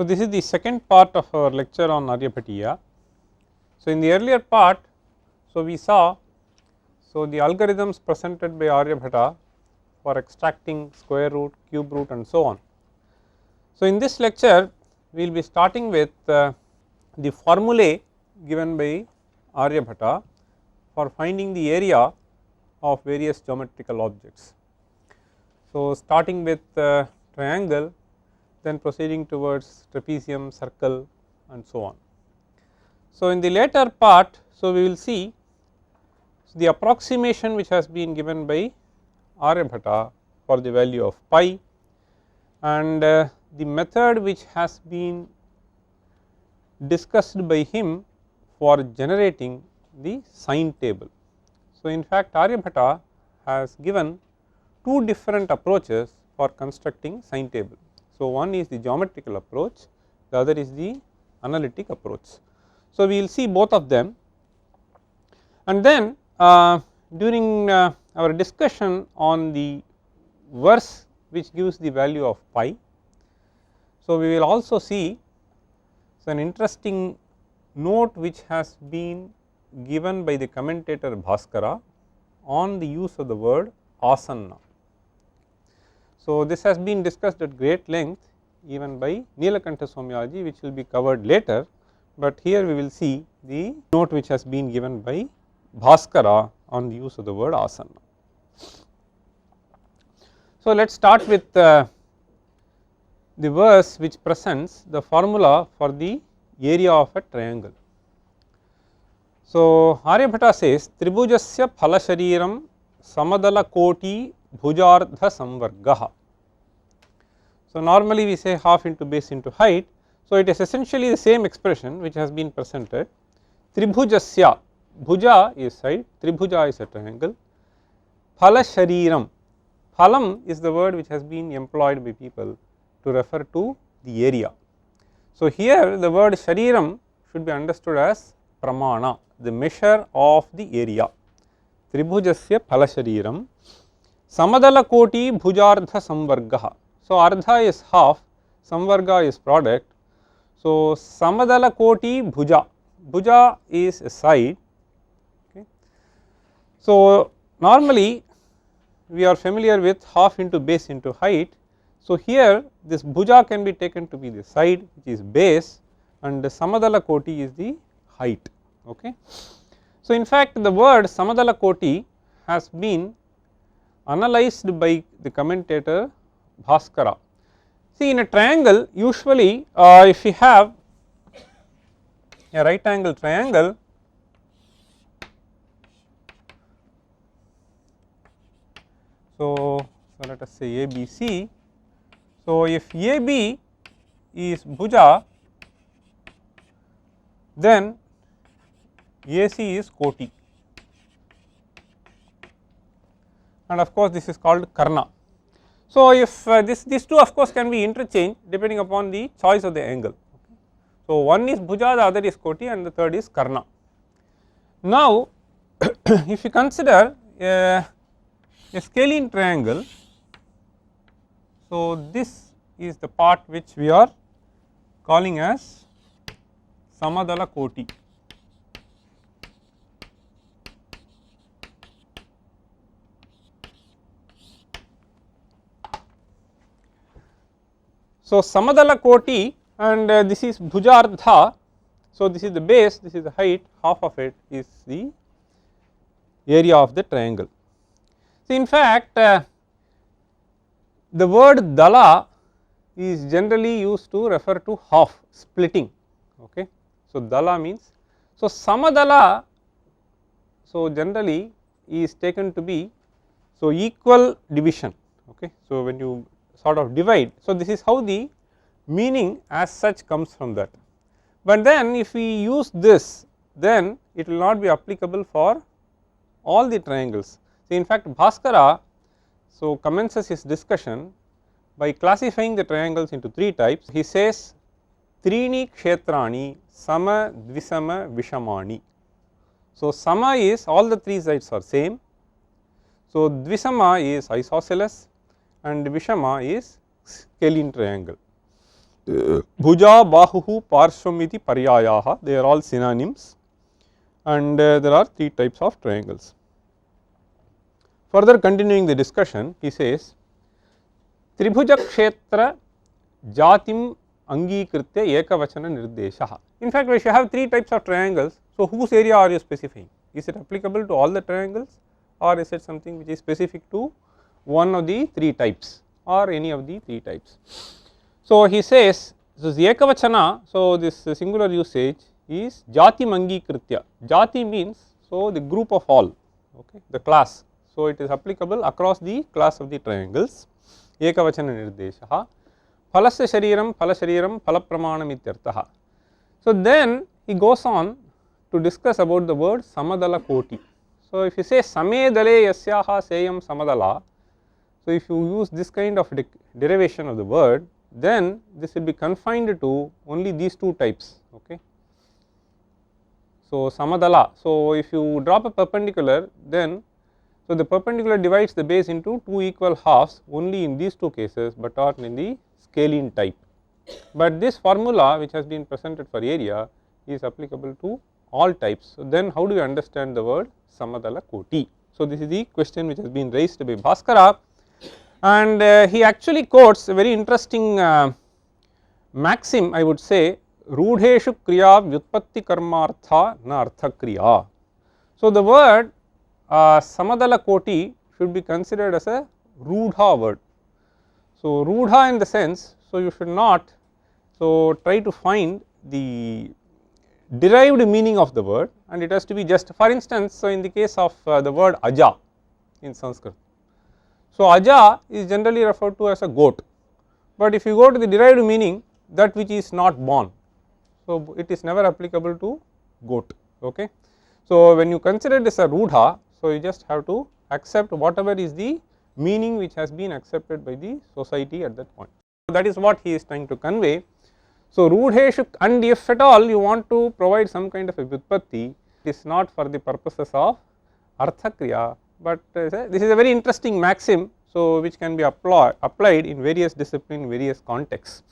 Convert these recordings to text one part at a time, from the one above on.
So, this is the second part of our lecture on Aryabhatiya. So, in the earlier part, so we saw the algorithms presented by Aryabhata for extracting square root, cube root and so on. So, in this lecture we will be starting with the formulae given by Aryabhata for finding the area of various geometrical objects. So, starting with triangle, then proceeding towards trapezium, circle and so on. So, in the later part, so we will see the approximation which has been given by Aryabhata for the value of pi and the method which has been discussed by him for generating the sine table. So, in fact, Aryabhata has given two different approaches for constructing sine table. So, one is the geometrical approach, the other is the analytic approach. So, we will see both of them, and then during our discussion on the verse which gives the value of pi. So, we will also see an interesting note which has been given by the commentator Bhaskara on the use of the word asanna. So, this has been discussed at great length even by Neelakantha Somyaji, which will be covered later, but here we will see the note which has been given by Bhaskara on the use of the word asanna. So, let us start with the verse which presents the formula for the area of a triangle. So, Aryabhata says Tribhujasya phalashariram samadala koti bhujardha samvargaha. So, normally we say half into base into height. So, it is essentially the same expression which has been presented. Tribhujasya, bhuja is side, tribhuja is a triangle, phalashariram, phalam is the word which has been employed by people to refer to the area. So, here the word shariram should be understood as pramana, the measure of the area. Tribhujasya phalashariram samadala koti bhujardha samvargaha. So, ardha is half, samvarga is product. So, samadala koti bhuja, bhuja is a side. Okay. So, normally we are familiar with half into base into height. So, here this bhuja can be taken to be the side which is base and the samadala koti is the height. Okay. So, in fact, the word samadala koti has been analyzed by the commentator Bhaskara. See, in a triangle usually if we have a right angle triangle, so let us say ABC. So, if AB is bhuja, then AC is koti, and of course, this is called karna. So, if these two of course can be interchanged depending upon the choice of the angle. So, one is bhuja, the other is koti and the third is karna. Now, if you consider a scalene triangle, so this is the part which we are calling as samadala koti. So, samadala koti and this is bhujardha. So, this is the base, this is the height, half of it is the area of the triangle. So, in fact, the word dala is generally used to refer to half splitting. Okay. So, dala means, so samadala, so generally is taken to be so equal division. Okay. So, when you sort of divide, so this is how the meaning as such comes from that, but then if we use this, then it will not be applicable for all the triangles. So, in fact, Bhaskara so commences his discussion by classifying the triangles into three types. He says Trini kshetrani sama dvisama vishamani. So, sama is all the three sides are same. So, dvisama is isosceles and vishama is scalene triangle. Bhuja, Bahuhu, Parshvam iti Paryayaha, they are all synonyms, and there are 3 types of triangles. Further continuing the discussion, he says Tribhuja Kshetra Jatim Angikritya Ekavachana Nirdeshaha. In fact, we should have 3 types of triangles. So, whose area are you specifying? Is it applicable to all the triangles, or is it something which is specific to one of the 3 types or any of the 3 types? So, he says this is Ekavachana. So, this singular usage is Jati Angikritya. Jati means, so the group of all, okay, the class. So, it is applicable across the class of the triangles. Ekavachana Nirdeshaha. Phalasya Shariram, Phalashariram, Phalapramanam ityartaha. So, then he goes on to discuss about the word Samadala Koti. So, if you say Same Dale Yasyaha Seyam Samadala, so if you use this kind of derivation of the word, then this will be confined to only these 2 types. Okay. So, Samadala. So, if you drop a perpendicular, then so the perpendicular divides the base into 2 equal halves only in these 2 cases, but not in the scalene type. But this formula which has been presented for area is applicable to all types. So, then how do you understand the word Samadala Koti? So, this is the question which has been raised by Bhaskara, and he actually quotes a very interesting maxim, I would say, Rudheshu Kriya Vyutpatti Karmartha na Artha Kriya. So, the word Samadala Koti should be considered as a Rudha word. So, Rudha in the sense, so you should not try to find the derived meaning of the word, and it has to be just, for instance, so in the case of the word Aja in Sanskrit. So, Aja is generally referred to as a goat, but if you go to the derived meaning, that which is not born, so it is never applicable to goat. Okay. So, when you consider this a Rudha, so you just have to accept whatever is the meaning which has been accepted by the society at that point. So, that is what he is trying to convey. So, Rudheshu, and if at all you want to provide some kind of a Vyutpatti, it is not for the purposes of Artha Kriya, but this is a very interesting maxim, so which can be applied in various disciplines, various contexts.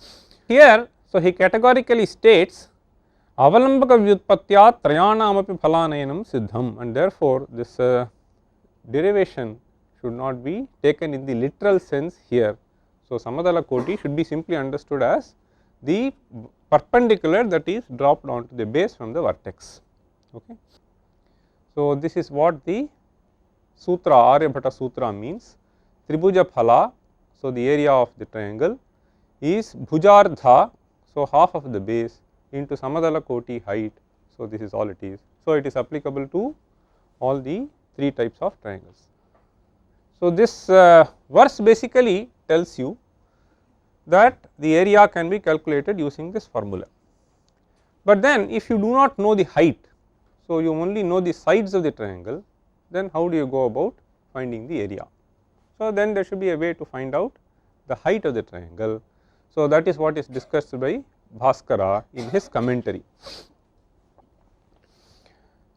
Here, so he categorically states Avalambaka Vyutpattya Trayanamapi Phalanayanam Siddham, and therefore, this derivation should not be taken in the literal sense here. So, Samadala Koti should be simply understood as the perpendicular that is dropped onto the base from the vertex. Okay. So, this is what the Sutra, Aryabhata Sutra means. Tribhuja Phala, so the area of the triangle is Bhujardha, so half of the base into Samadala Koti height. So, this is all it is. So, it is applicable to all the 3 types of triangles. So, this verse basically tells you that the area can be calculated using this formula. But then if you do not know the height, so you only know the sides of the triangle, then how do you go about finding the area? So, then there should be a way to find out the height of the triangle. So, that is what is discussed by Bhaskara in his commentary.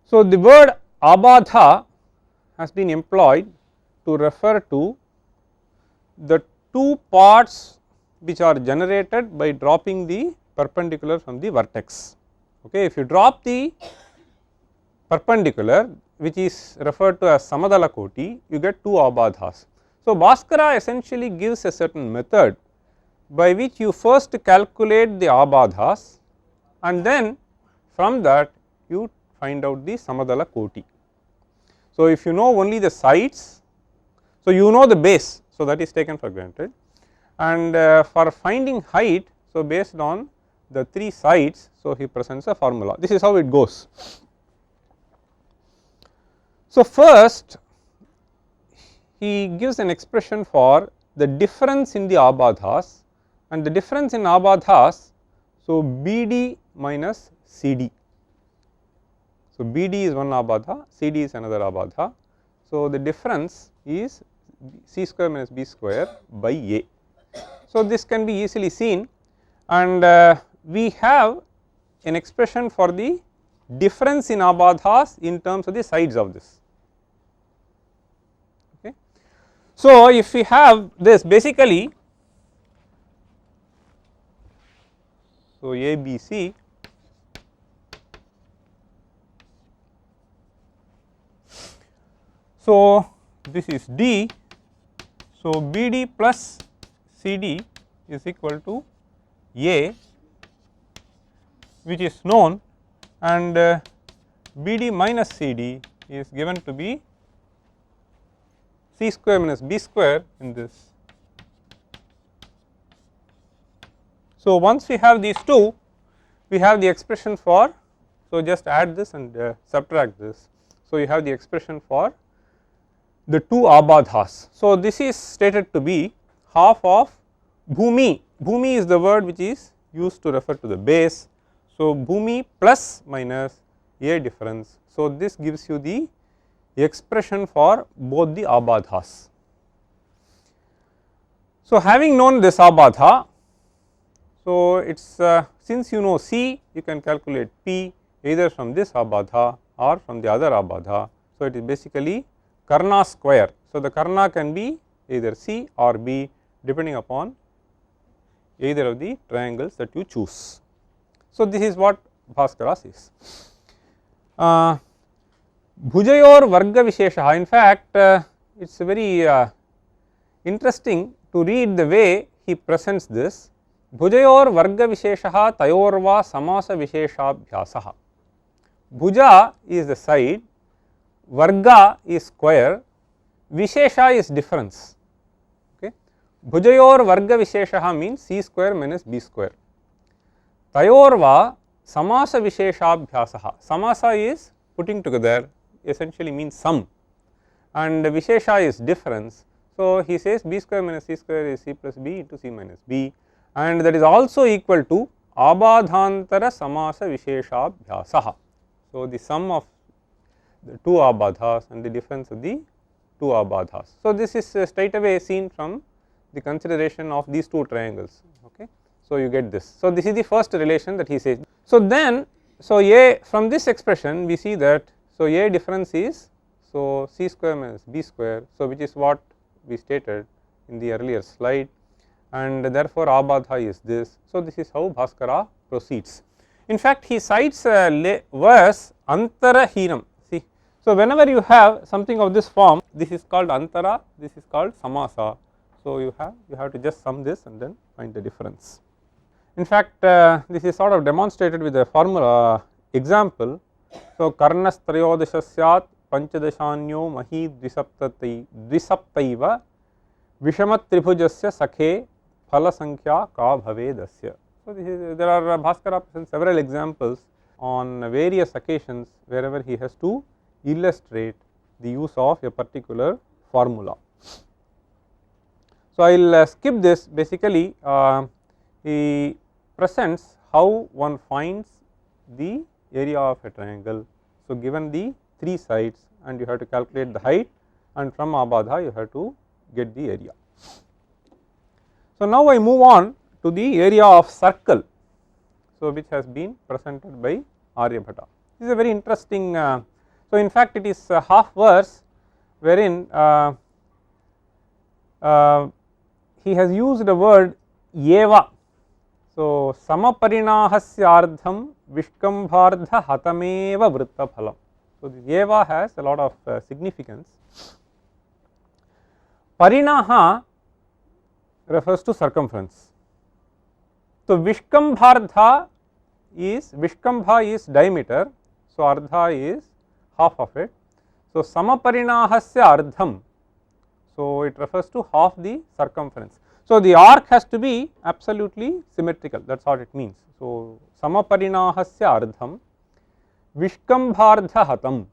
So, the word Abadha has been employed to refer to the 2 parts which are generated by dropping the perpendicular from the vertex. Okay. If you drop the perpendicular, which is referred to as Samadala Koti, you get 2 Abadhas. So, Bhaskara essentially gives a certain method by which you first calculate the Abadhas, and then from that you find out the Samadala Koti. So, if you know only the sides, so you know the base, so that is taken for granted, and for finding height, so based on the 3 sides, so he presents a formula. This is how it goes. So, first he gives an expression for the difference in the Abadhas, and the difference in Abadhas, so BD minus CD. So, BD is one Abadha, CD is another Abadha. So, the difference is C square minus B square by A. So, this can be easily seen, and we have an expression for the difference in Abadhas in terms of the sides of this. Okay. So, if we have this, basically So, ABC so this is D. So, BD plus CD is equal to A, which is known, and BD minus CD is given to be C square minus B square in this. So, once we have these two, we have the expression for, so just add this and subtract this. So, you have the expression for the two abadhas. So, this is stated to be half of bhumi. Bhumi is the word which is used to refer to the base. So, bhumi plus minus A difference. So, this gives you the expression for both the abadhas. So, having known this abadha, so it is since you know C, you can calculate P either from this abadha or from the other abadha. So, it is basically Karna square. So, the Karna can be either C or B depending upon either of the triangles that you choose. So, this is what Bhaskara says. Bhujayor Varga Visheshaha, in fact, it is very interesting to read the way he presents this. Bhujayor Varga Visheshaha Tayorva Samasa Visheshabhyasaha. Bhuja is the side, Varga is square, Vishesha is difference. Okay. Bhujayor Varga Visheshaha means C square minus B square. Tayorva Samasa Visheshabhyasaha. Samasa is putting together, essentially means sum, and Vishesha is difference. So, he says B square minus C square is C plus B into C minus B, and that is also equal to abadhantara samasa visheshabhyasaha. So, the sum of the two abadhas and the difference of the two abadhas. So, this is straight away seen from the consideration of these two triangles. Okay. So, you get this. So, this is the first relation that he says. So, then so A, from this expression we see that, so A difference is, so C square minus B square. So, which is what we stated in the earlier slide, and therefore, abadha is this. So, this is how Bhaskara proceeds. In fact, he cites a verse Antarahinam. See, so whenever you have something of this form, this is called Antara, this is called Samasa. So, you have to just sum this and then find the difference. In fact, this is sort of demonstrated with a formula example. So, Karnas Trayodashasyat Panchadashanyo Mahi Dvisaptaiva Vishamat Tribhujasya Sakhe Phala Sankhya Ka Bhavedasya. So, this is, there are Bhaskara presents several examples on various occasions wherever he has to illustrate the use of a particular formula. So, I will skip this. Basically, he presents how one finds the area of a triangle. So, given the three sides and you have to calculate the height, and from abadha you have to get the area. So, now I move on to the area of circle, so which has been presented by Aryabhata. This is a very interesting, so in fact it is a half verse wherein he has used the word eva. So, samaparinahasya vishkambhardha hatameva vrittaphalam. So, the eva has a lot of significance. Parinaha refers to circumference. So, Vishkambhardha is, Vishkambha is diameter, so ardha is half of it. So, Samaparinahasya ardham, so it refers to half the circumference. So, the arc has to be absolutely symmetrical, that is what it means. So, Samaparinahasya ardham Vishkambhardha hatam,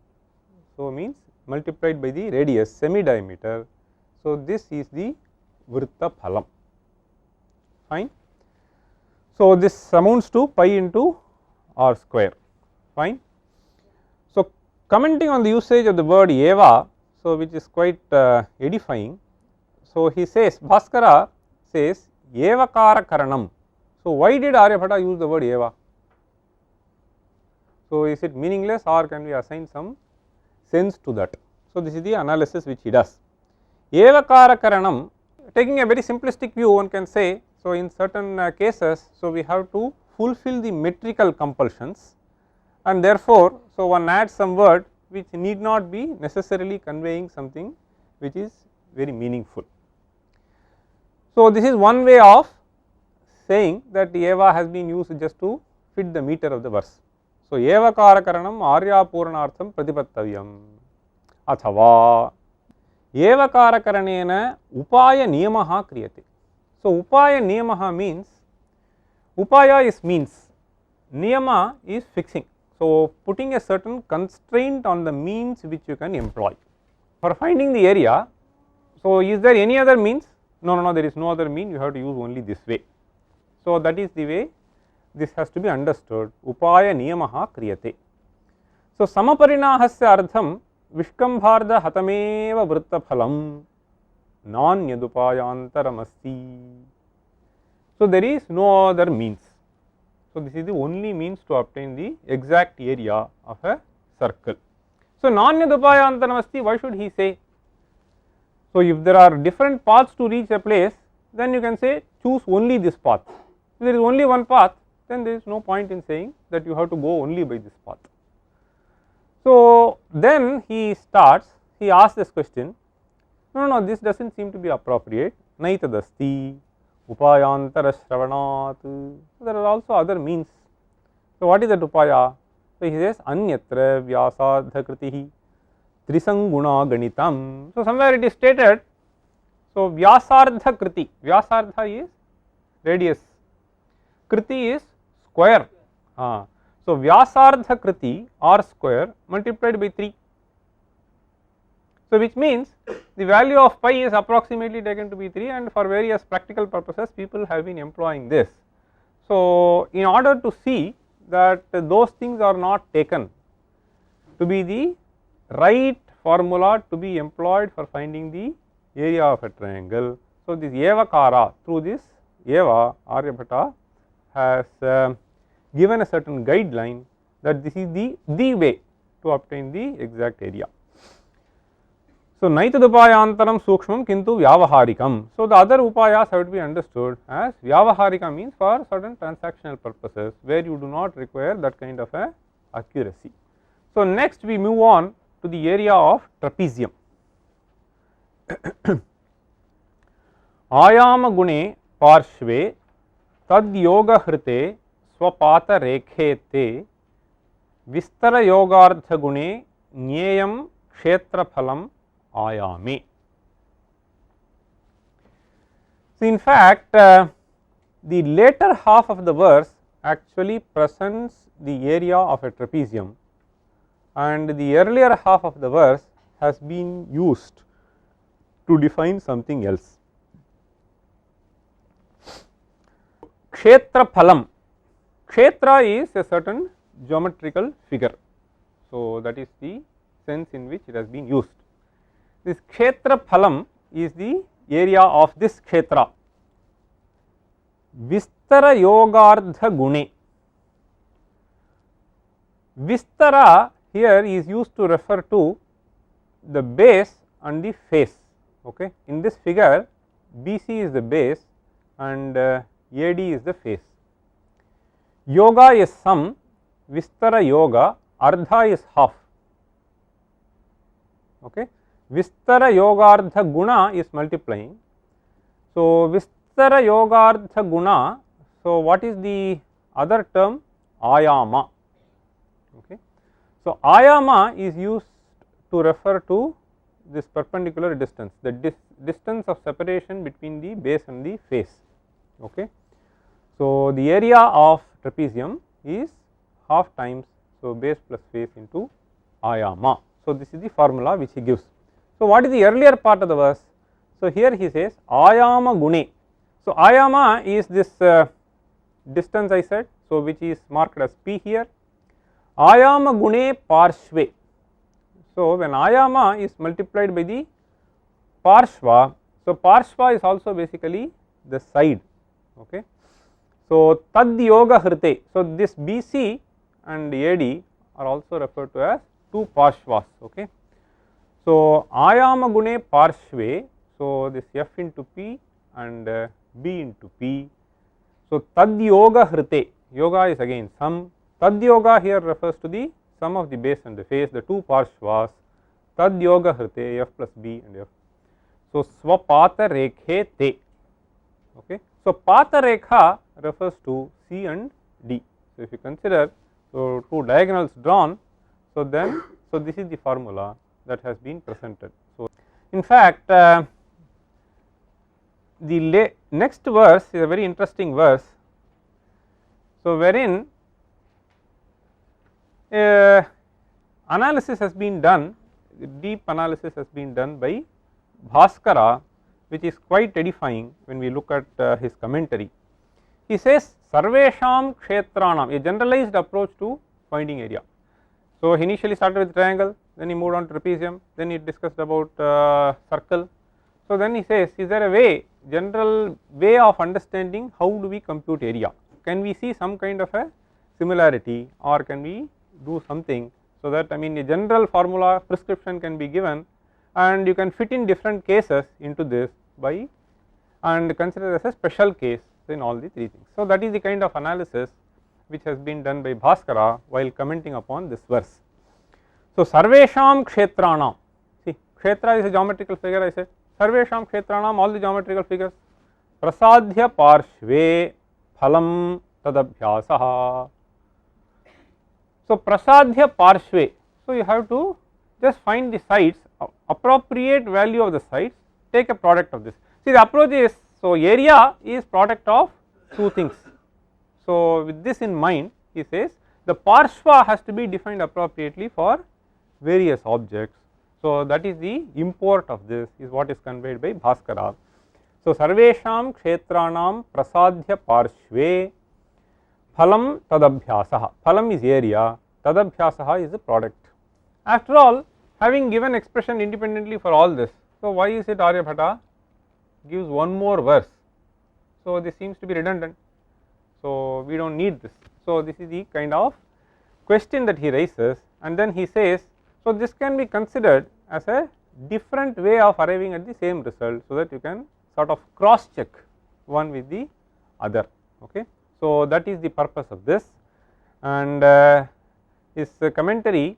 so means multiplied by the radius, semi diameter. So, this is the vrittaphalam, fine. So, this amounts to pi into r square, fine. So, commenting on the usage of the word eva, so which is quite edifying. So, he says, Bhaskara says evakara karanam. So, why did Aryabhata use the word eva? So, is it meaningless or can we assign some sense to that? So, this is the analysis which he does. Evakara karanam, taking a very simplistic view, one can say, so in certain cases, so we have to fulfill the metrical compulsions, and therefore, so one adds some word which need not be necessarily conveying something which is very meaningful. So, this is one way of saying that eva has been used just to fit the meter of the verse. So, eva karakaranam arya purnartham pratipattavyam athava eva karakaranena upaya niyamaha kriyate. So, upaya niyamaha means upaya is means, niyama is fixing. So, putting a certain constraint on the means which you can employ for finding the area. So, is there any other means? No, there is no other mean, you have to use only this way. So, that is the way this has to be understood, upaya niyamaha kriyate. So, samaparinahasya artham vishkambharda hatameva vrittaphalam nanyadupayantaramasti. So, there is no other means. So, this is the only means to obtain the exact area of a circle. So, nanyadupayantaramasti, why should he say? So, if there are different paths to reach a place, then you can say choose only this path. If there is only one path, then there is no point in saying that you have to go only by this path. So, then he starts, he asks this question, no, this does not seem to be appropriate, naitadasti upayantara shravanat. There are also other means. So, what is that upaya? So, he says anyatra vyasadha kritihi trisanguna ganitam. So, somewhere it is stated, so vyasardha kriti, vyasardha is radius, kriti is square. So, vyasardha kriti r square multiplied by 3. So, which means the value of pi is approximately taken to be 3, and for various practical purposes people have been employing this. So, in order to see that those things are not taken to be the right formula to be employed for finding the area of a triangle. So, this evakara, through this eva Aryabhata has given a certain guideline that this is the way to obtain the exact area. So, naitadupayantaram sukshmam kintu vyavaharikam. So, the other upayas have to be understood as vyavaharika means for certain transactional purposes where you do not require that kind of a accuracy. So, next we move on to the area of trapezium. Ayama gune parshve tad yoga hrite swapata rekhete vistara yogartha gune nyeyam kshetra phalam ayame. So, in fact, the later half of the verse actually presents the area of a trapezium, and the earlier half of the verse has been used to define something else. Kshetra phalam, kshetra is a certain geometrical figure. So, that is the sense in which it has been used. This kshetra phalam is the area of this kshetra. Vistara yogardha gune, vistara here is used to refer to the base and the face. Okay. In this figure, BC is the base and AD is the face. Yoga is sum, vistara yoga, ardha is half. Okay. Vistara yogardha guna is multiplying. So, vistara yogardha guna, so what is the other term? Ayama. Okay. So, ayama is used to refer to this perpendicular distance, the distance of separation between the base and the face. Okay. So, the area of trapezium is half times, so base plus face into ayama. So, this is the formula which he gives. So, what is the earlier part of the verse? So, here he says ayama gune. So, ayama is this distance I said, so which is marked as P here. Ayama gune parshve. So, when ayama is multiplied by the parshva, so parshva is also basically the side. Okay. So, tad yoga hrite. So, this BC and AD are also referred to as two parshvas. Okay. So, ayama gune parshve, so this F into P and B into P. So, tad yoga hrite, yoga is again sum. Tad yoga here refers to the sum of the base and the face, the two parshvas. Tad yoga hrite f plus b and f. So swapata rekhe te. Okay. So pata rekha refers to C and D. So if you consider so two diagonals drawn, so then so this is the formula that has been presented. So in fact the next verse is a very interesting verse. So wherein analysis has been done, deep analysis has been done by Bhaskara, which is quite edifying when we look at his commentary. He says sarvesham kshetranam, a generalized approach to finding area. So he initially started with triangle, then he moved on to trapezium, then he discussed about circle. So then he says, is there a way, general way of understanding how do we compute area? Can we see some kind of a similarity, or can we do something so that, I mean, a general formula prescription can be given and you can fit in different cases into this by and consider as a special case in all the three things. So that is the kind of analysis which has been done by Bhaskara while commenting upon this verse. So sarvesham kshetranam, see kshetra is a geometrical figure, I said sarvesham kshetranam, all the geometrical figures, prasadhya parshve phalam tadabhyasaha. So prasadhya parshve, so you have to just find the sides, appropriate value of the sides, take a product of this. See the approach is, so area is product of two things. So with this in mind, he says the parshva has to be defined appropriately for various objects. So that is the import of this, is what is conveyed by Bhaskara. So sarvesham kshetranam prasadhya parshve phalam tadabhyasaha, phalam is area, tadabhyasaha is the product. After all, having given expression independently for all this, so why is it Aryabhata gives one more verse? So this seems to be redundant, so we do not need this. So this is the kind of question that he raises, and then he says, so this can be considered as a different way of arriving at the same result, so that you can sort of cross check one with the other. Okay. So that is the purpose of this, and his commentary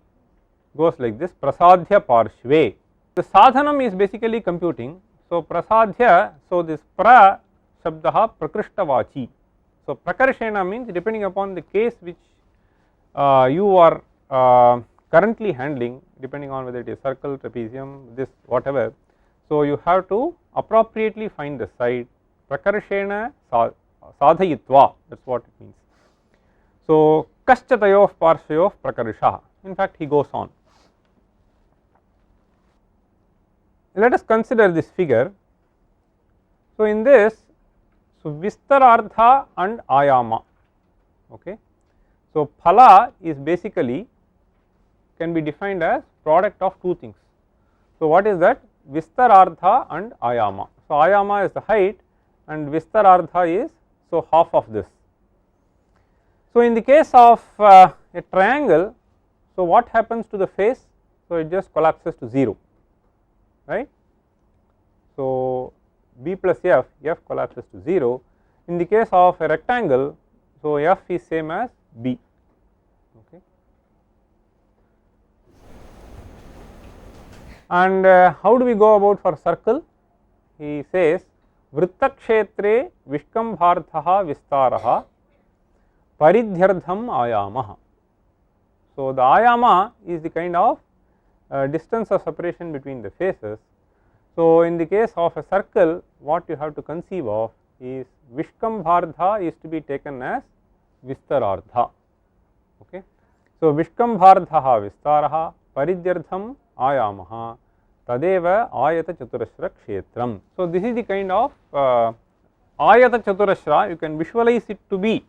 goes like this: prasadhya parshve. The sadhanam is basically computing. So prasadhya, so this pra shabdaha prakrishtavachi. So prakarshena means depending upon the case which you are currently handling, depending on whether it is circle, trapezium, this whatever. So you have to appropriately find the side. Prakarshena sadhayitva, that is what it means. So kaschatayoh parshvayoh prakarsha. In fact, he goes on. Let us consider this figure. So in this, so vistarartha and ayama. Okay. So phala is basically can be defined as product of two things. So what is that? Vistarartha and ayama. So ayama is the height and vistarartha is so half of this. So in the case of a triangle, so what happens to the face? So it just collapses to 0, right. So b plus f, f collapses to 0. In the case of a rectangle, so f is same as b. Okay. And how do we go about for circle? He says vrittakshetre vishkambharthaha vistaraha paridhyardham ayamaha. So the ayama is the kind of distance of separation between the faces. So in the case of a circle, what you have to conceive of is vishkambhardha is to be taken as vistarardha. Okay. So vishkambhardhaha vistaraha paridhyardham ayamaha tadeva ayata chaturashra kshetram. So this is the kind of ayata chaturashra, you can visualize it to be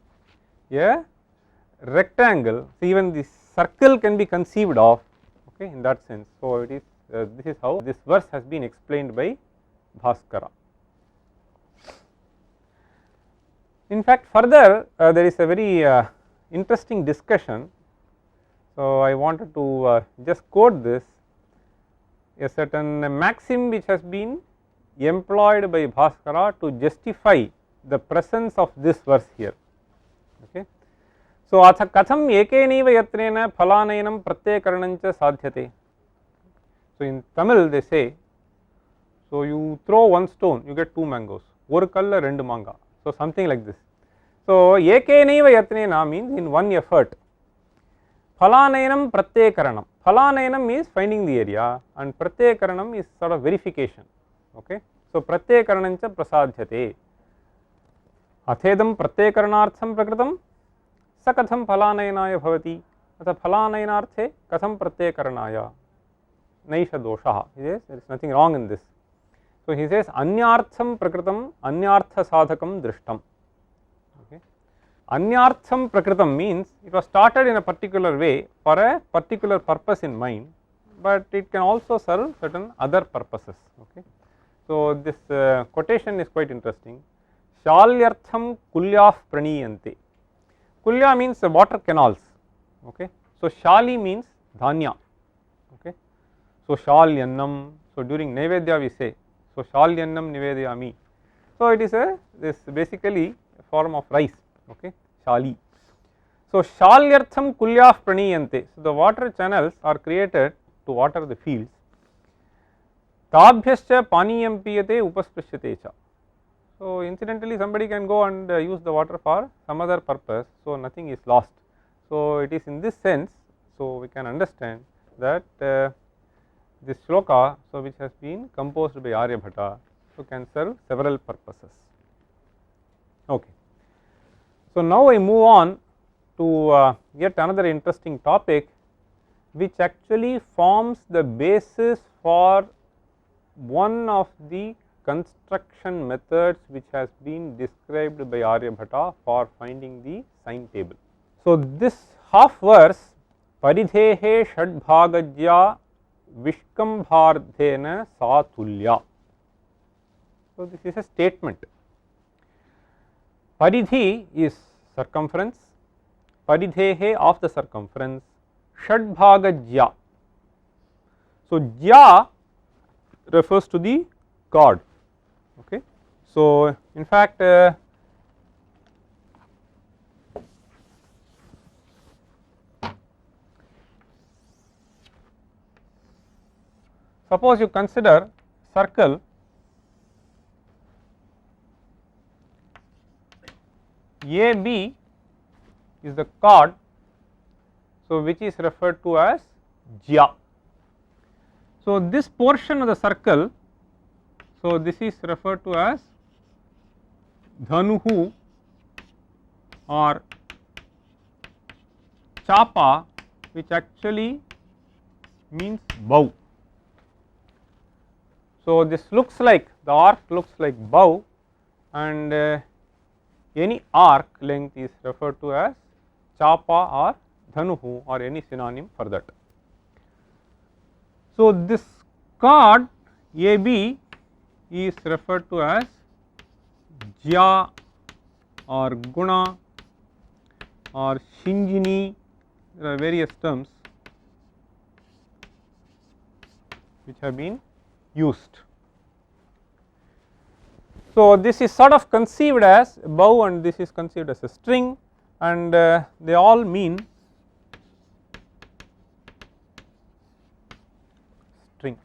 a rectangle. So even this circle can be conceived of, okay, in that sense. So it is this is how this verse has been explained by Bhaskara. In fact, further there is a very interesting discussion. So I wanted to just quote this, a certain maxim which has been employed by Bhaskara to justify the presence of this verse here. Okay. So अथ कथम एकेनैव यत्नेन फलानयनं प्रत्ययकरणं च साध्यते. So in Tamil they say, so you throw one stone, you get two mangoes. Oru kalla rendu manga. So something like this. So ekenaiva yatnena means in one effort. Phalanayanam pratyekaranam. Phalanayanam is finding the area and pratyekaranam is sort of verification. Okay. So pratyekaranam cha prasadhyate. Athedam pratyekaranartham prakritam sakatham phalanayanaya bhavati. Atha phalanayanarthe katham pratyekaranaya. Naisha doshaha. There is nothing wrong in this. So he says anyartham prakritam anyartha sadhakam drishtam. Okay. Anyartham prakritam means it was started in a particular way for a particular purpose in mind, but it can also serve certain other purposes. Okay. So this quotation is quite interesting. Shalyartham kulyah praniyante. Kulya means water canals. Okay. So shali means dhanya. Okay. So shalyannam. So during Naivedya we say, so shalyannam nivedayami. So it is this basically a form of rice. Okay. Shali. So shalyartham kulyah praniyante. So the water channels are created to water the fields. Tabhyascha paniyam piyate upasprishyate cha. So incidentally somebody can go and use the water for some other purpose, so nothing is lost. So it is in this sense, so we can understand that this shloka, so which has been composed by Aryabhata, so can serve several purposes. Okay. So now I move on to yet another interesting topic, which actually forms the basis for one of the construction methods which has been described by Aryabhata for finding the sine table. So this half verse, paridhehe shadbhagajya vishkambhardhena satulya. So this is a statement. Paridhi is circumference, paridhehe of the circumference, shadbhagajya. So jya refers to the chord. Okay. So in fact suppose you consider circle AB is the chord, so which is referred to as jya. So this portion of the circle, so this is referred to as dhanuhu or chapa, which actually means bow. So this looks like, the arc looks like bow, and any arc length is referred to as chapa or dhanuhu or any synonym for that. So this chord AB is referred to as jya or guna or shinjini. There are various terms which have been used. So this is sort of conceived as a bow and this is conceived as a string, and they all mean string.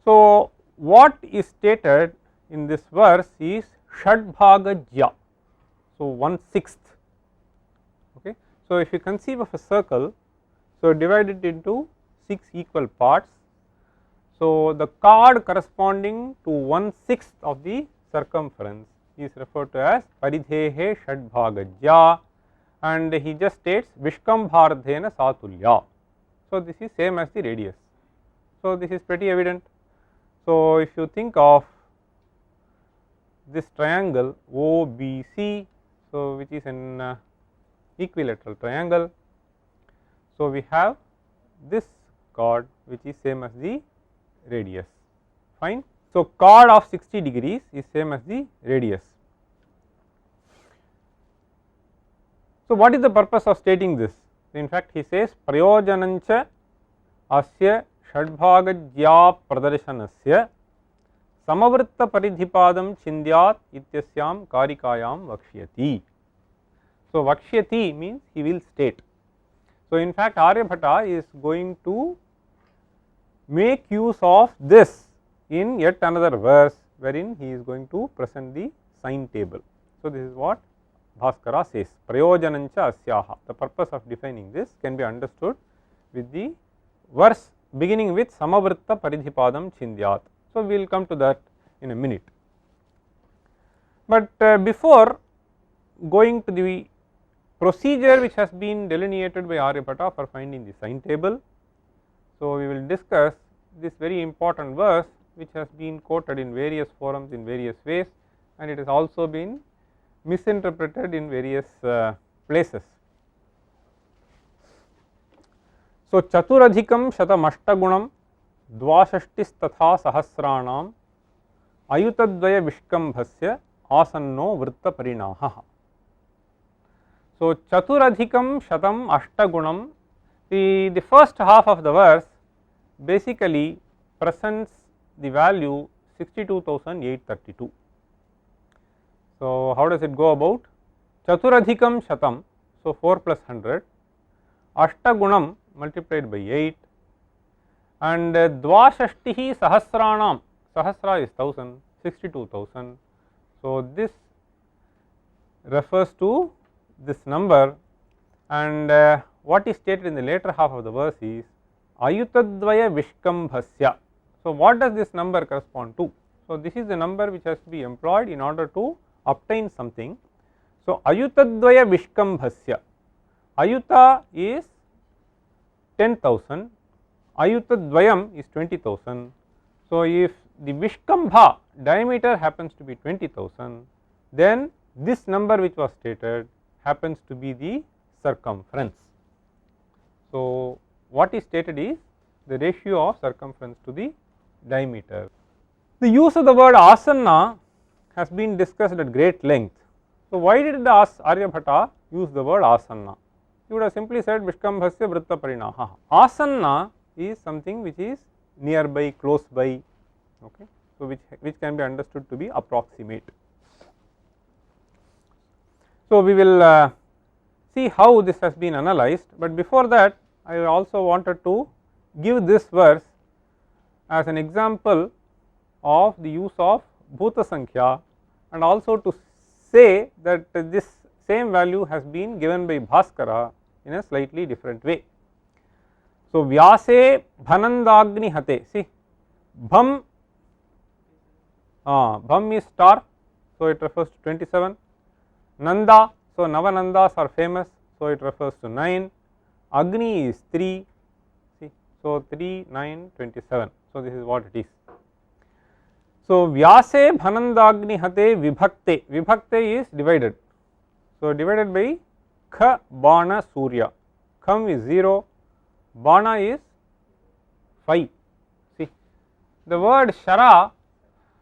So what is stated in this verse is shadbhaga jya, so 1/6. Okay. So if you conceive of a circle, so divide it into 6 equal parts. So the chord corresponding to 1/6 of the circumference is referred to as paridhehe shadbhaga jya, and he just states vishkambhardhena satulya. So this is same as the radius. So this is pretty evident. So if you think of this triangle OBC, so which is an equilateral triangle, so we have this chord which is same as the radius. Fine. So chord of 60 degrees is same as the radius. So what is the purpose of stating this? In fact he says prayojanancha asya shadbhagajya pradarshanasya samavritta paridhipadam chindyat ityasyam karikayam vakshyati. So Vakshyati means he will state. So in fact Aryabhata is going to make use of this in yet another verse, wherein he is going to present the sine table. So this is what Bhaskara says, Prayojanancha asyaha. The purpose of defining this can be understood with the verse beginning with Samavritta Paridhipadam Chindyat. So we will come to that in a minute. But before going to the procedure which has been delineated by Aryabhata for finding the sine table, so we will discuss this very important verse which has been quoted in various forums in various ways, and it has also been misinterpreted in various places. So Chaturadhikam Shatamashtagunam Dvashashtistatha Sahasranam Ayutadvaya Vishkambhasya Asanno Vritta Parinaha. So Chaturadhikam Shatam Ashtagunam, the first half of the verse basically presents the value 62,832. So how does it go about? Chaturadhikam Shatam, so 4 plus 100, Ashtagunam multiplied by 8, and Dvashashtihi Sahasranam, Sahasra is 1000, 62,000. So this refers to this number, and what is stated in the later half of the verse is Ayutadvaya Vishkambhasya. So what does this number correspond to? So this is the number which has to be employed in order to obtain something. So Ayutadvaya Vishkambhasya, Ayuta is 10,000, Ayutadvayam is 20,000. So if the Vishkambha diameter happens to be 20,000, then this number which was stated happens to be the circumference. So what is stated is the ratio of circumference to the diameter. The use of the word asanna has been discussed at great length. So why did the Aryabhata use the word asanna? He would have simply said Vishkambhasya Vritta Parinaha. Asanna is something which is nearby, close by, okay, so which can be understood to be approximate. So we will see how this has been analyzed, but before that I also wanted to give this verse as an example of the use of Bhuta Sankhya, and also to say that this same value has been given by Bhaskara in a slightly different way. So Vyase Bhanandagni Hate, see Bham, Bham is star, so it refers to 27, Nanda, so Navanandas are famous, so it refers to 9, Agni is 3, see, so 3, 9, 27, so this is what it is. So Vyase Bhanandagni Hate Vibhakte, Vibhakte is divided, so divided by Kha Bana Surya, Kham is 0, Bana is 5, see the word Shara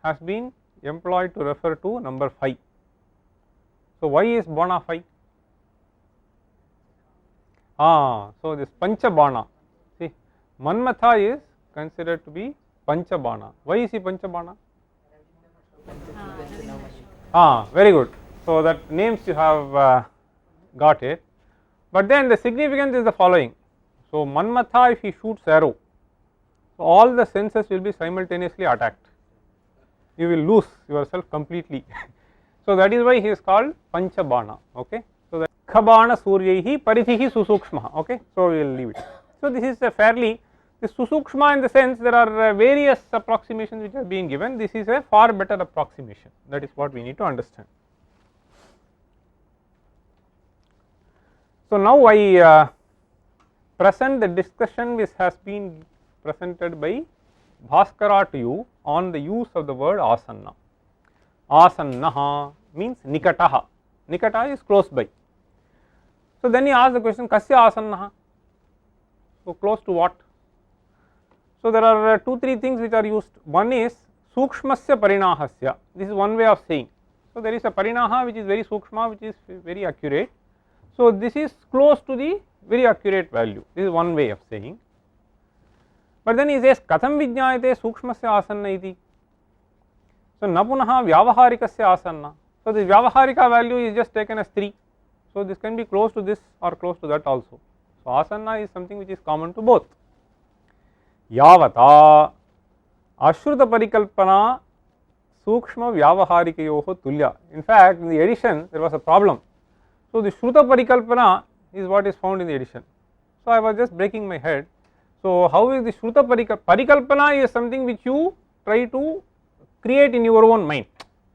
has been employed to refer to number 5. So why is Bana 5? So this Panchabana, see Manmatha is considered to be Panchabana. Why is he Panchabana? Very good. So that names you have got it, but then the significance is the following. So Manmatha, if he shoots arrow, so all the senses will be simultaneously attacked, you will lose yourself completely. So that is why he is called Panchabana, okay. So that Khabana Suryaihi Parithihi Susukshma, okay, so we will leave it. So this is a fairly, this Susukshma in the sense there are various approximations which are being given, this is a far better approximation, that is what we need to understand. So now I present the discussion which has been presented by Bhaskara to you on the use of the word asanna. Asannaha means nikataha, nikata is close by. So then he asks the question, kasya asannaha, so close to what? So there are 2-3 things which are used. One is sukshmasya parinahasya, this is one way of saying. So there is a parinaha which is very sukshma, which is very accurate. So this is close to the very accurate value, this is one way of saying. But then he says katham vijñāyate sukshmasya asanna iti. So na punaha vyavaharikasya asanna. So this vyavaharika value is just taken as 3. So, this can be close to this or close to that also. So, asanna is something which is common to both. Yavata ashruta parikalpana sukshma vyavaharikayoho tulya. In fact, in the addition there was a problem. So, the shruta parikalpana is what is found in the addition. So, I was just breaking my head. So, how is the shruta parikalpana is something which you try to create in your own mind.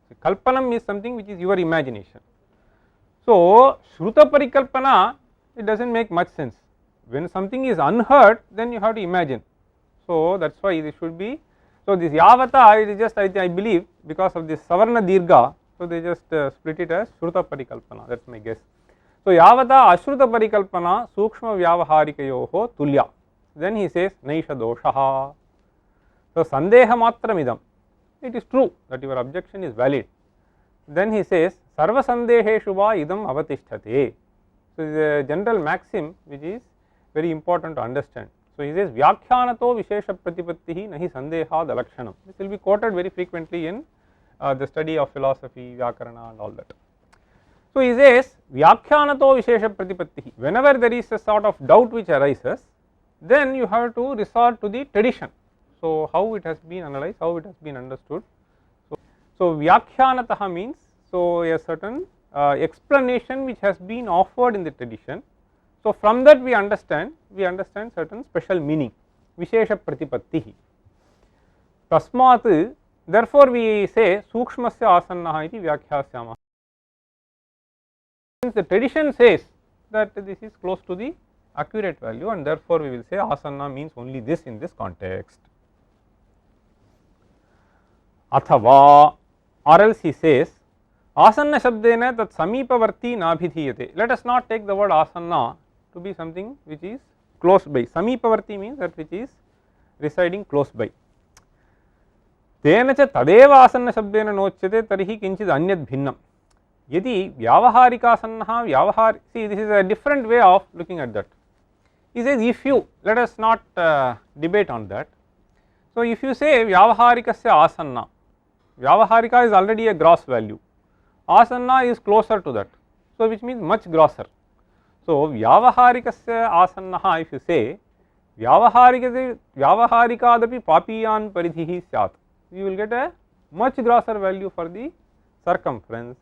So, kalpanam is something which is your imagination. So, shruta parikalpana, it does not make much sense. When something is unheard, then you have to imagine. So, that is why this should be. So, this yavata, it is just I believe because of this savarna dirgha. So, they just split it as shruta parikalpana, that is my guess. So, yavata ashruta parikalpana sukshma vyavaharikayoho tulya. Then he says naisha doshaha. So, sandeha matramidam, it is true that your objection is valid. Then he says sarva sandeheshu va idam avatisthate. So, it is a general maxim which is very important to understand. So, he says vyakhyaanato vishesha pratipattihi nahi sandehad alakshanam. This will be quoted very frequently in the study of philosophy, vyakarana and all that. So, he says vyakhyaanato vishesha pratipattihi, whenever there is a sort of doubt which arises, then you have to resort to the tradition. So, how it has been analyzed, how it has been understood. So, vyakhyanataha means, so a certain explanation which has been offered in the tradition. So, from that we understand certain special meaning, vishesha pratipattihi. Tasmat, therefore we say sukshmasya asannaha iti vyakhyāsyāmah. Since the tradition says that this is close to the accurate value, and therefore we will say asanna means only this in this context. Athava, or else he says asanna shabdena tat samipavarti nabhidhiyate. Let us not take the word asanna to be something which is close by. Samipavarti means that which is residing close by. Tena cha tadeva asanna shabdena nochyate tarhi kinchid anyad bhinnam. Yadi vyavaharika asannaha vyavahar, see this is a different way of looking at that. He says if you, let us not debate on that. So, if you say vyavaharikasya asanna, vyavaharika is already a gross value, asanna is closer to that, so which means much grosser. So, vyavaharikasya asannaha, if you say vyavaharikadapi papiyan paridhihi syat, you will get a much grosser value for the circumference.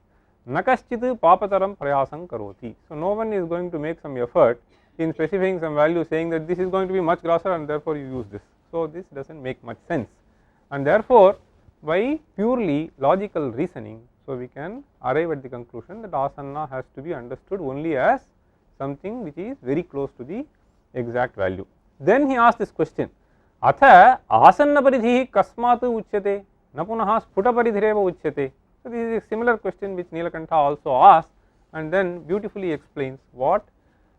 Nakaschit papataram prayasam karoti. So, no one is going to make some effort in specifying some value saying that this is going to be much grosser and therefore you use this. So, this does not make much sense, and therefore, by purely logical reasoning, so we can arrive at the conclusion that asanna has to be understood only as something which is very close to the exact value. Then he asked this question, atha asanna paridhihi kasmatu uchyate na punaha sphuta paridhireva uchyate. So, this is a similar question which Nilakantha also asked, and then beautifully explains what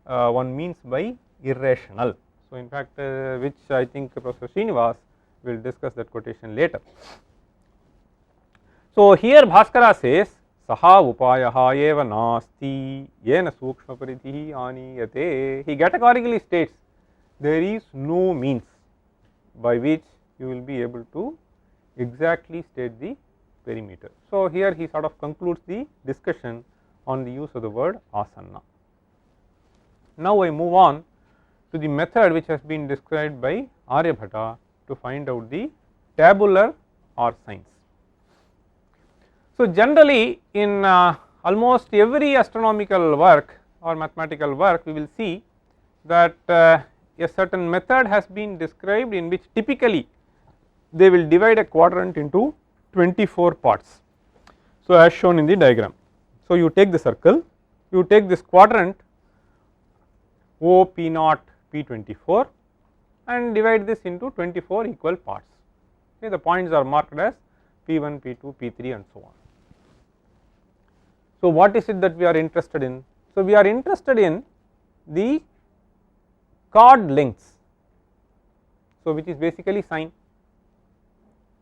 one means by irrational. So, in fact, which I think Professor Srinivas will discuss that quotation later. So, here Bhaskara says saha upayaha eva nasti yena sukshma paridhihi aniyate. He categorically states there is no means by which you will be able to exactly state the perimeter. So, here he sort of concludes the discussion on the use of the word asanna. Now, I move on to the method which has been described by Aryabhata to find out the tabular or signs. So, generally in almost every astronomical work or mathematical work, we will see that a certain method has been described in which typically they will divide a quadrant into 24 parts. So, as shown in the diagram. So, you take the circle, you take this quadrant O P0 P24 and divide this into 24 equal parts. Okay, the points are marked as P1, P2, P3 and so on. So, what is it that we are interested in? So, we are interested in the chord lengths, so which is basically sine,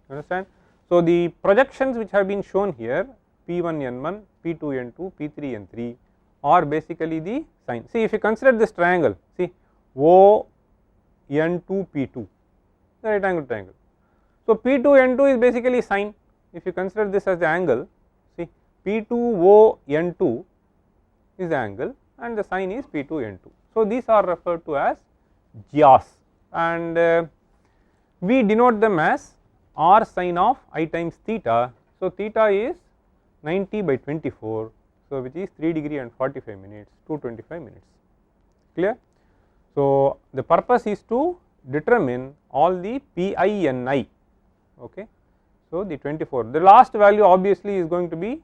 understand. So, the projections which have been shown here P1 N1, P2 N2, P3 N3 are basically the sine. See, if you consider this triangle, see O N2 P2, the right angle triangle. So, P2 N2 is basically sine. If you consider this as the angle, see P2 O N2 is the angle and the sine is P2 N2. So, these are referred to as gyas, and we denote them as r sine of I times theta. So, theta is 90 by 24, so which is 3 degree and 45 minutes, 225 minutes, clear. So, the purpose is to determine all the Pi and I, okay. So, the 24, the last value obviously is going to be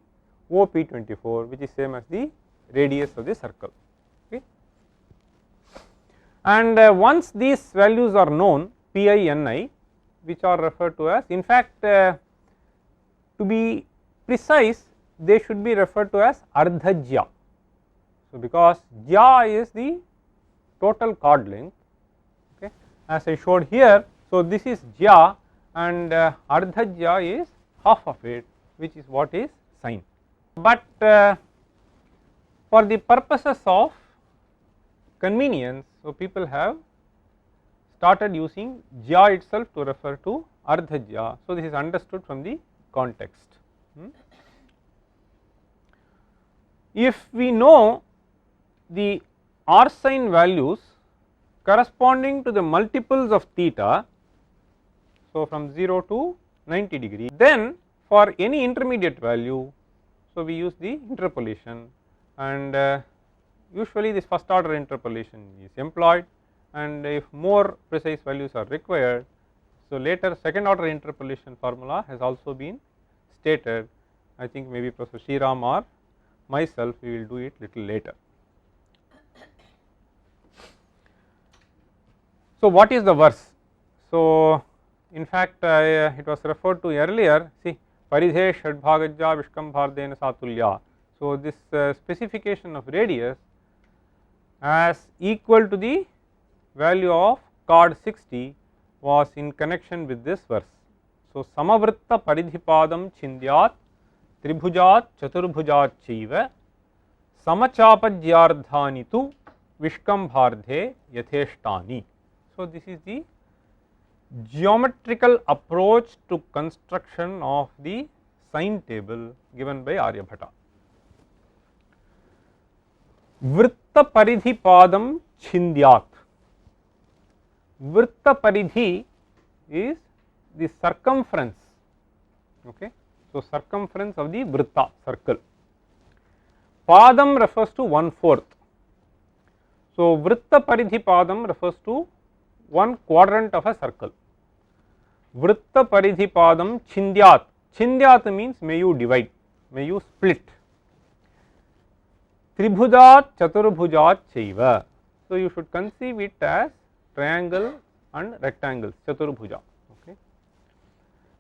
OP24, which is same as the radius of the circle, okay. And once these values are known, Pi and I, which are referred to as, in fact to be precise, they should be referred to as ardha jya. So, because jya is the total chord length, okay, as I showed here. So, this is jya and ardha jya is half of it, which is what is sine. But for the purposes of convenience, so people have started using jya itself to refer to ardha jya. So, this is understood from the context. If we know the r sine values corresponding to the multiples of theta, so from 0 to 90 degree, then for any intermediate value, so we use the interpolation, and usually this first order interpolation is employed, and if more precise values are required, so later second order interpolation formula has also been stated. I think maybe Professor Sriram or myself we will do it little later. So, what is the verse? So, in fact it was referred to earlier, see paridhe shadbhagajya vishkambhardena satulya. So, this specification of radius as equal to the value of chord 60 was in connection with this verse. So, samavritta paridhipadam chindyat tribhujat chaturbhujat chaiva samachapadyardhani tu vishkambhardhe yatheshtani. So, this is the geometrical approach to construction of the sine table given by Aryabhata. Vritta paridhi padam chindyat. Vritta paridhi is the circumference, okay. So, circumference of the vritta, circle. Padam refers to 1/4. So, vritta paridhi padam refers to 1 quadrant of a circle. Vritta paridhi padam chindyat. Chindyat means may you divide, may you split. Tribhujat chaturbhujat chaiva. So, you should conceive it as triangle and rectangles, chaturbhuja, okay.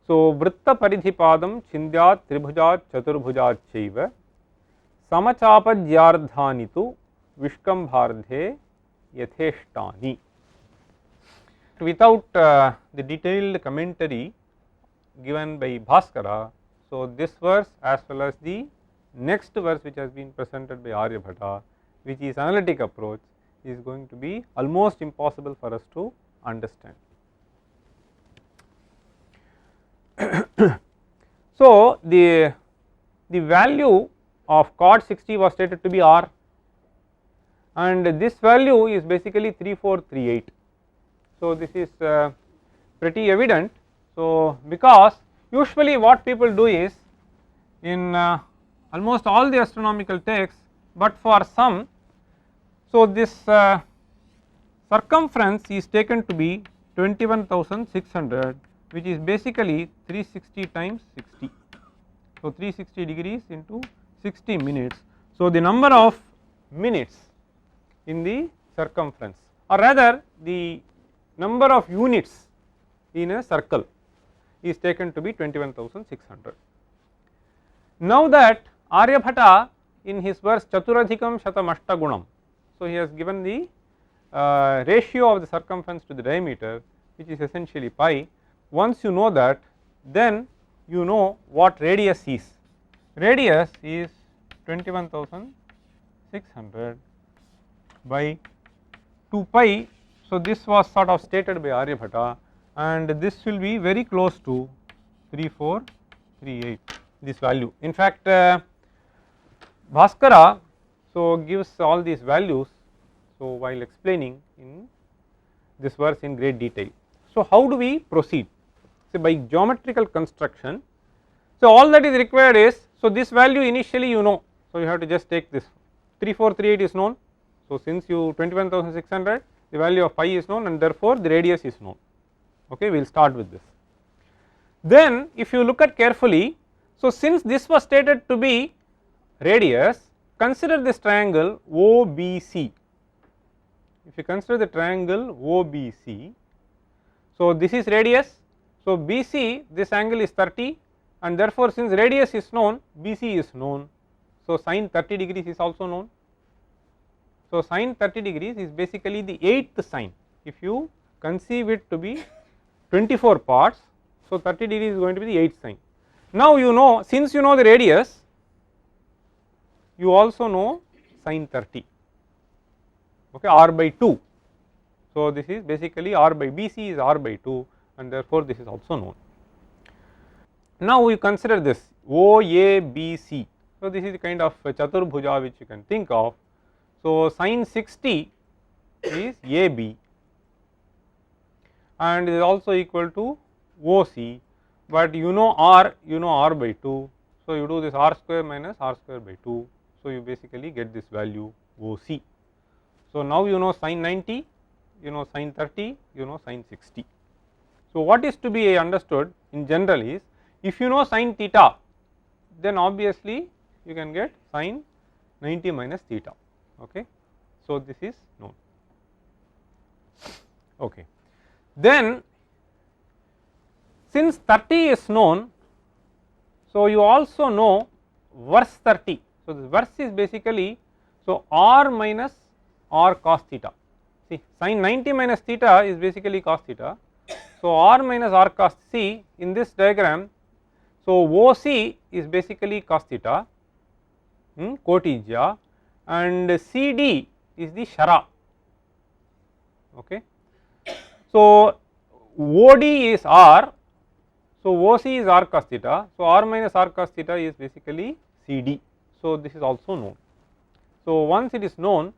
So, vritta paridhi padam chindyat tribhujat chaturbhujat chaiva samachapadyardhani tu vishkambhardhe yatheshtani. Without the detailed commentary given by Bhaskara, so this verse as well as the next verse which has been presented by Aryabhata, which is analytic approach, is going to be almost impossible for us to understand. So, the value of chord 60 was stated to be r, and this value is basically 3438. So, this is pretty evident. So, because usually what people do is in almost all the astronomical texts, but for some, so this circumference is taken to be 21,600, which is basically 360 times 60. So, 360 degrees into 60 minutes. So, the number of minutes in the circumference, or rather the number of units in a circle is taken to be 21,600. Now that Aryabhata in his verse Chaturadhikam Shatamashta Gunam, so he has given the ratio of the circumference to the diameter, which is essentially pi. Once you know that, then you know what radius is. Radius is 21,600 by 2 pi. So, this was sort of stated by Aryabhata, and this will be very close to 3438, this value. In fact, Bhaskara, so So, gives all these values. So, while explaining in this verse in great detail. So, how do we proceed? So, by geometrical construction. So, all that is required is, so this value initially you know, so you have to just take this 3438 is known. So, since you 21,600 the value of pi is known and therefore, the radius is known, okay. We will start with this. Then if you look at carefully, so since this was stated to be radius, consider this triangle OBC. If you consider the triangle OBC, so this is radius, so BC this angle is 30 and therefore, since radius is known, BC is known, so sin 30 degrees is also known. So, sin 30 degrees is basically the 8th sine. If you conceive it to be 24 parts, so 30 degrees is going to be the 8th sine. Now, you know, since you know the radius, you also know sin 30, okay, r by 2. So, this is basically r by BC is r by 2 and therefore, this is also known. Now, we consider this OABC. So, this is the kind of chaturbhuja which you can think of. So, sin 60 is AB and is also equal to OC, but you know R by 2. So, you do this R square minus R square by 2. So, you basically get this value OC. So, now you know sin 90, you know sin 30, you know sin 60. So, what is to be understood in general is, if you know sin theta, then obviously you can get sin 90 minus theta. Okay. So, this is known. Okay. Then since 30 is known, so you also know verse 30. So, this verse is basically, so r minus r cos theta. See, sin 90 minus theta is basically cos theta. So, r minus r cos, see in this diagram, so OC is basically cos theta, cotija, and CD is the Shara, okay. So, OD is R, so OC is R cos theta, so R minus R cos theta is basically CD, so this is also known. So, once it is known,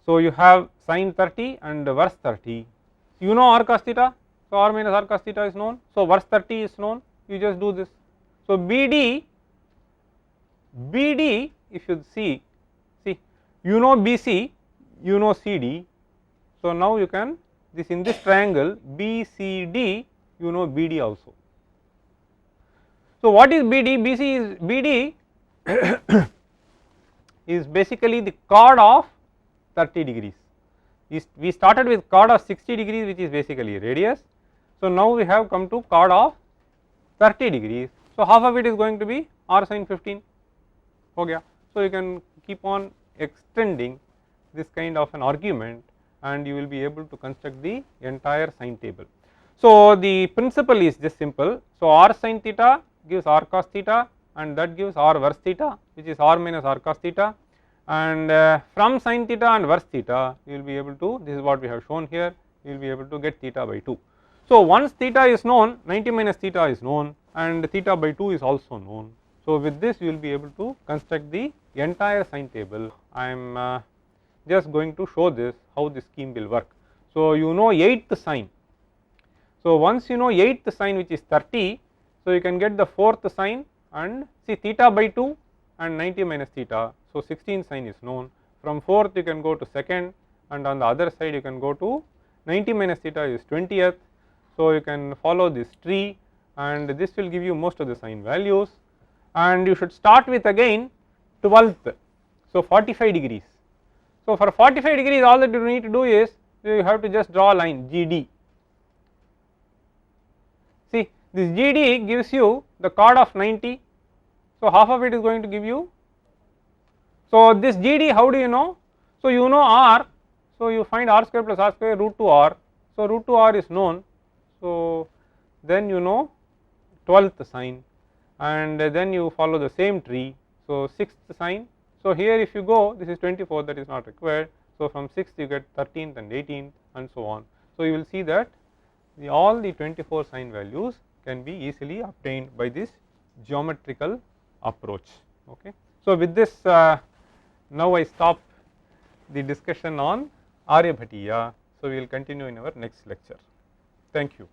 so you have sin 30 and verse 30, you know R cos theta, so R minus R cos theta is known, so verse 30 is known, you just do this. So, BD if you see you know BC, you know CD. So, now you can this in this triangle BCD, you know BD also. So, what is BD? BD is basically the chord of 30 degrees. We started with chord of 60 degrees which is basically radius. So, now we have come to chord of 30 degrees. So, half of it is going to be r sin 15. Okay. So, you can keep on extending this kind of an argument and you will be able to construct the entire sine table. So, the principle is just simple. So, r sin theta gives r cos theta and that gives r verse theta, which is r minus r cos theta, and from sin theta and verse theta you will be able to, this is what we have shown here, you will be able to get theta by 2. So, once theta is known, 90 minus theta is known and theta by 2 is also known. So, with this you will be able to construct the entire sine table. I am just going to show this how this scheme will work. So, you know 8th sine. So, once you know 8th sine which is 30, so you can get the 4th sine and see theta by 2 and 90 minus theta. So, 16th sine is known. From 4th you can go to 2nd and on the other side you can go to 90 minus theta is 20th. So, you can follow this tree and this will give you most of the sine values, and you should start with again 12th. So, 45 degrees. So, for 45 degrees all that you need to do is you have to just draw a line GD. See, this GD gives you the chord of 90. So, half of it is going to give you. So, this GD how do you know? So, you know R. So, you find R square plus R square root 2 R. So, root 2 R is known. So, then you know 12th sine and then you follow the same tree. So, 6th sine. So, here if you go, this is 24, that is not required. So, from 6th you get 13th and 18th and so on. So, you will see that all the 24 sine values can be easily obtained by this geometrical approach. Okay. So, with this Now, I stop the discussion on Aryabhatiya. So, we will continue in our next lecture. Thank you.